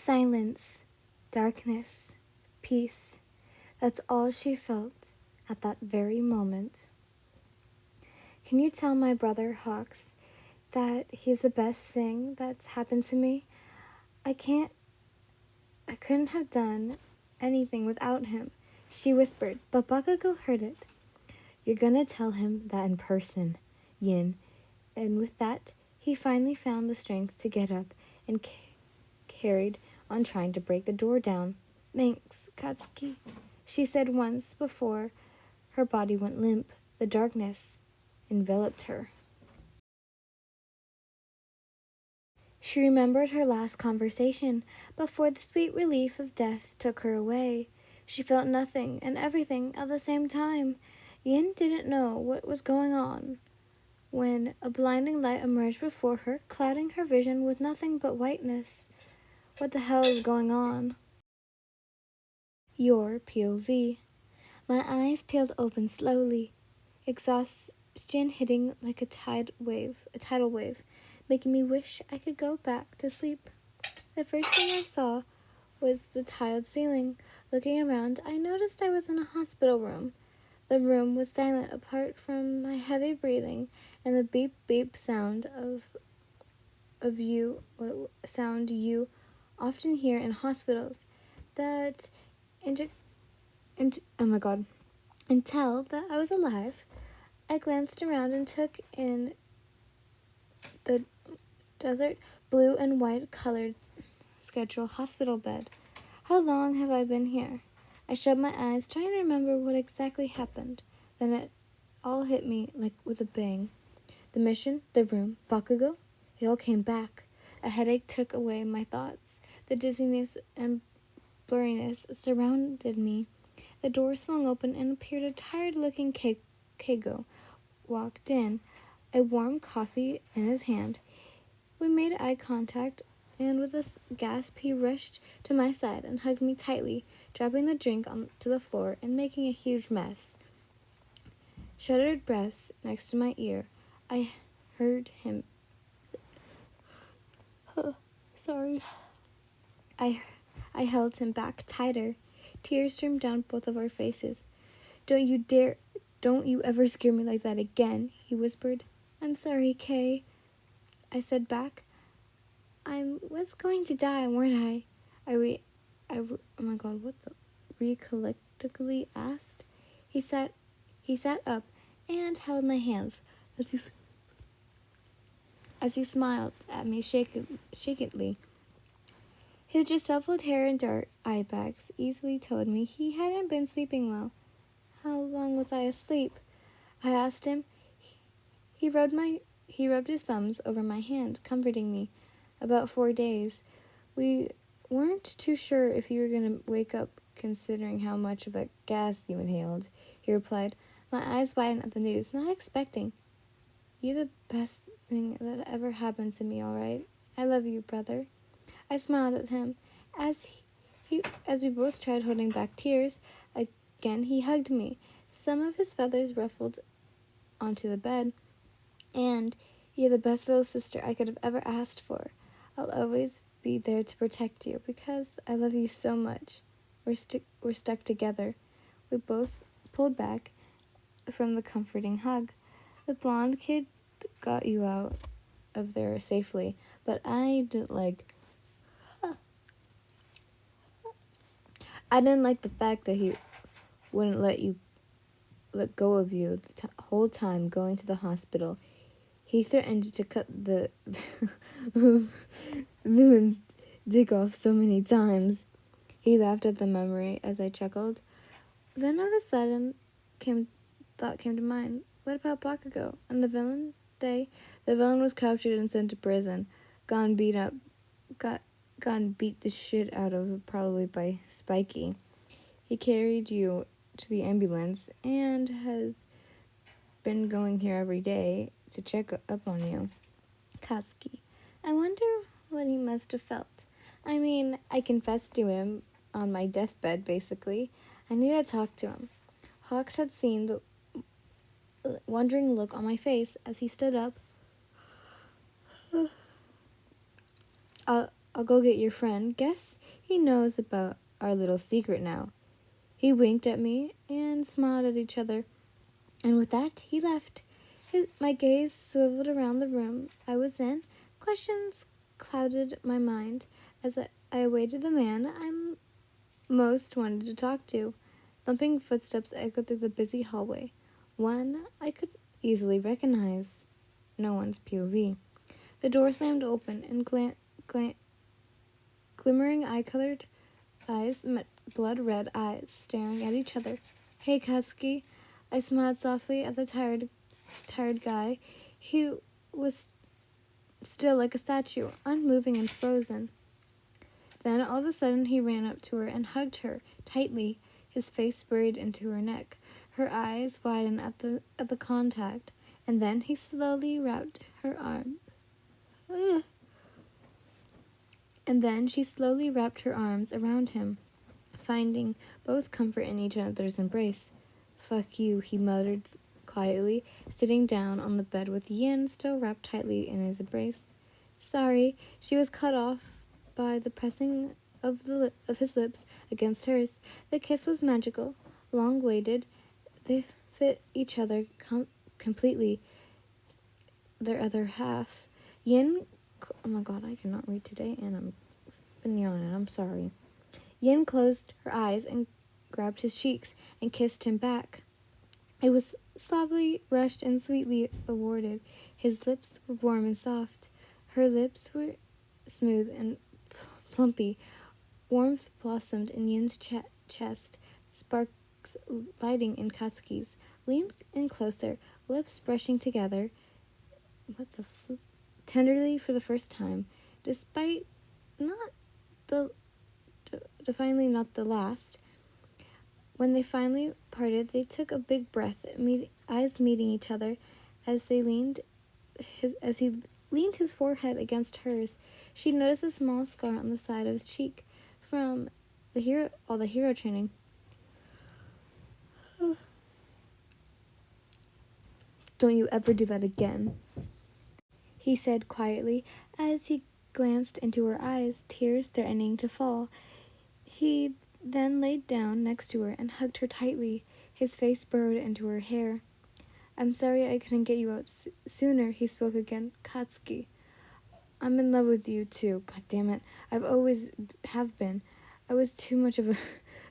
Silence, darkness, peace. That's all she felt at that very moment. Can you tell my brother Hawks that he's the best thing that's happened to me? I couldn't have done anything without him, she whispered, but Bakugou heard it. You're gonna tell him that in person, Yin. And with that, he finally found the strength to get up and carried on trying to break the door down. Thanks, Katsuki, she said once before her body went limp. The darkness enveloped her. She remembered her last conversation before the sweet relief of death took her away. She felt nothing and everything at the same time. Yin didn't know what was going on when a blinding light emerged before her, clouding her vision with nothing but whiteness. What the hell is going on? Your POV. My eyes peeled open slowly, exhaustion hitting like a tidal wave, making me wish I could go back to sleep. The first thing I saw was the tiled ceiling. Looking around, I noticed I was in a hospital room. The room was silent apart from my heavy breathing and the beep beep sound you often hear in hospitals. Oh my god. Until that I was alive, I glanced around and took in the desert blue and white colored schedule hospital bed. How long have I been here? I shut my eyes, trying to remember what exactly happened. Then it all hit me like with a bang. The mission, the room, Bakugou, it all came back. A headache took away my thoughts. The dizziness and blurriness surrounded me. The door swung open and appeared a tired-looking Keigo walked in, a warm coffee in his hand. We made eye contact, and with a gasp, he rushed to my side and hugged me tightly, dropping the drink onto the floor and making a huge mess. Shuddered breaths next to my ear. I heard him. Sorry. I held him back tighter. Tears streamed down both of our faces. Don't you ever scare me like that again, he whispered. I'm sorry, Kay, I said back. I was going to die, weren't I? Oh my god, what the? Recollectedly asked. He sat up and held my hands as he smiled at me shakily. His disheveled hair and dark eye bags easily told me he hadn't been sleeping well. How long was I asleep? I asked him. He rubbed his thumbs over my hand, comforting me. About 4 days. We weren't too sure if you were going to wake up considering how much of that gas you inhaled, he replied, my eyes widened at the news, not expecting. You're the best thing that ever happened to me, all right? I love you, brother. I smiled at him. As we both tried holding back tears, again he hugged me. Some of his feathers ruffled onto the bed. And you're the best little sister I could have ever asked for. I'll always be there to protect you because I love you so much. We're stuck together. We both pulled back from the comforting hug. The blonde kid got you out of there safely, but I didn't like the fact that he wouldn't let go of you the whole time going to the hospital. He threatened to cut the villain's dick off so many times. He laughed at the memory as I chuckled. Then all of a sudden, thought came to mind. What about Bakugou and the villain? The villain was captured and sent to prison. Gone beat the shit out of, probably by Spiky. He carried you to the ambulance and has been going here every day to check up on you. Katsuki. I wonder what he must have felt. I mean, I confessed to him on my deathbed, basically. I need to talk to him. Hawks had seen the wondering look on my face as he stood up. I'll go get your friend. Guess he knows about our little secret now." He winked at me and smiled at each other, and with that, he left. My gaze swiveled around the room I was in. Questions clouded my mind as I awaited the man I most wanted to talk to. Thumping footsteps echoed through the busy hallway. One I could easily recognize. No one's POV. The door slammed open, and glimmering eye-colored eyes met blood-red eyes staring at each other. "Hey, Katsuki." I smiled softly at the tired guy. He was still like a statue, unmoving and frozen. Then, all of a sudden, he ran up to her and hugged her tightly, his face buried into her neck. Her eyes widened at the contact, and then he slowly wrapped her arm. And then she slowly wrapped her arms around him, finding both comfort in each other's embrace. "Fuck you," he muttered quietly, sitting down on the bed with Yin still wrapped tightly in his embrace. "Sorry." She was cut off by the pressing of his lips against hers. The kiss was magical, long-waited. They fit each other completely. Their other half. Oh my god, I cannot read today, and I'm been yawning. I'm sorry. Yin closed her eyes and grabbed his cheeks and kissed him back. It was softly, rushed, and sweetly awarded. His lips were warm and soft. Her lips were smooth and plumpy. Warmth blossomed in Yin's chest, sparks lighting in Katsuki's. Leaned in closer, lips brushing together. What the f... Tenderly for the first time, despite definitely not the last. When they finally parted, they took a big breath, eyes meeting each other as he leaned his forehead against hers. She noticed a small scar on the side of his cheek from all the hero training. "Don't you ever do that again," he said quietly as he glanced into her eyes, tears threatening to fall. He then laid down next to her and hugged her tightly, his face burrowed into her hair. "I'm sorry I couldn't get you out sooner," he spoke again. "Katsuki, I'm in love with you too. God damn it. I've always have been. I was too much of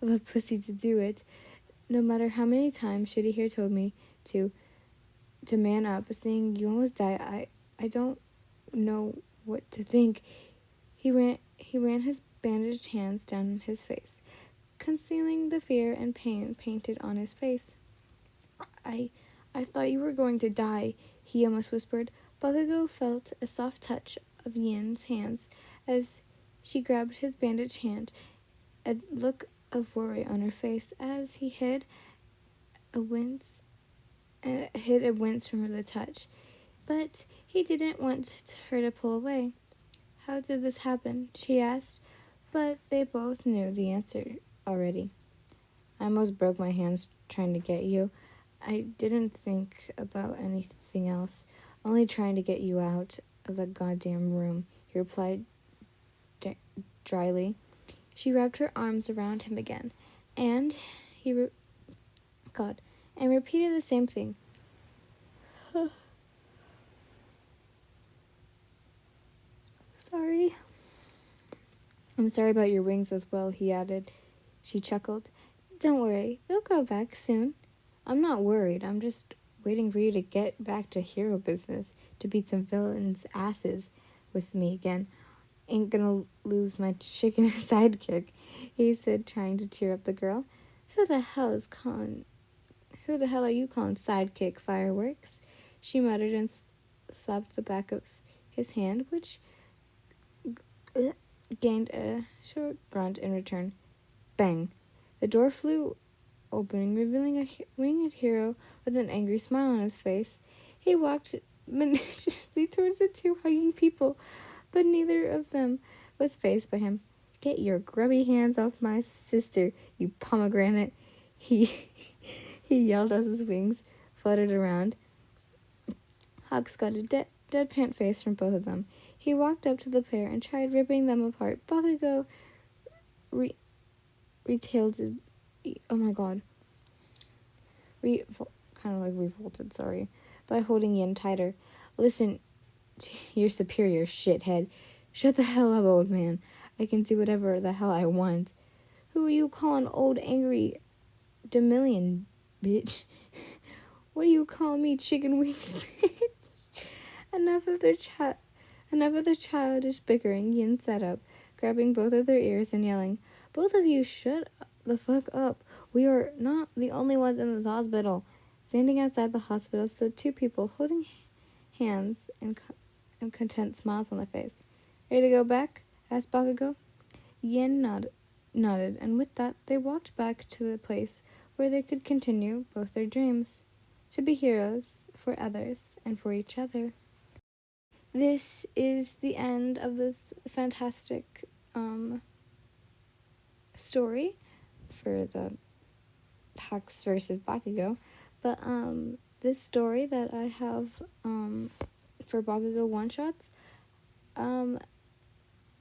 a pussy to do it. No matter how many times Shitty here told me to man up, seeing you almost die, I don't know what to think." He ran his bandaged hands down his face, concealing the fear and pain painted on his face. I thought you were going to die," he almost whispered. Bakugou felt a soft touch of Yin's hands as she grabbed his bandaged hand, a look of worry on her face as he hid a wince from the touch. But he didn't want her to pull away. "How did this happen?" she asked, but they both knew the answer already. "I almost broke my hands trying to get you. I didn't think about anything else, only trying to get you out of that goddamn room," he replied dryly. She wrapped her arms around him again, and and repeated the same thing. "Sorry." "I'm sorry about your wings as well," he added. She chuckled. "Don't worry, they'll grow back soon." "I'm not worried. I'm just waiting for you to get back to hero business, to beat some villains' asses with me again. Ain't gonna lose my chicken sidekick," he said, trying to cheer up the girl. Who the hell are you calling sidekick, Fireworks?" she muttered and slapped the back of his hand, which gained a short grunt in return. Bang! The door flew opening, revealing a winged hero with an angry smile on his face. He walked maliciously towards the two hugging people, but neither of them was faced by him. "Get your grubby hands off my sister, you pomegranate!" He yelled as his wings fluttered around. Hawks got a deadpan face from both of them. He walked up to the pair and tried ripping them apart. Bakugo retailed. Oh my god. Kind of like revolted, sorry, by holding Yin tighter. Listen, your superior, shithead. Shut the hell up, old man. I can do whatever the hell I want. Who are you calling old angry Demillion, bitch? What do you call me, chicken wings, bitch? Enough of their childish bickering. Yin sat up, grabbing both of their ears and yelling, "Both of you shut the fuck up. We are not the only ones in this hospital." Standing outside the hospital stood two people holding hands and content smiles on their face. "Ready to go back?" asked Bakugo. Yin nodded, and with that, they walked back to the place where they could continue both their dreams, to be heroes for others and for each other. This is the end of this fantastic story for the Hawks versus Bakugo. But this story that I have for Bakugo one-shots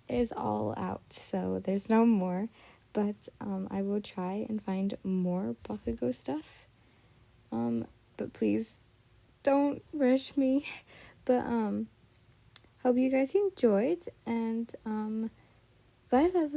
is all out, so there's no more. But I will try and find more Bakugo stuff. But please don't rush me. But hope you guys enjoyed, and bye, lovely.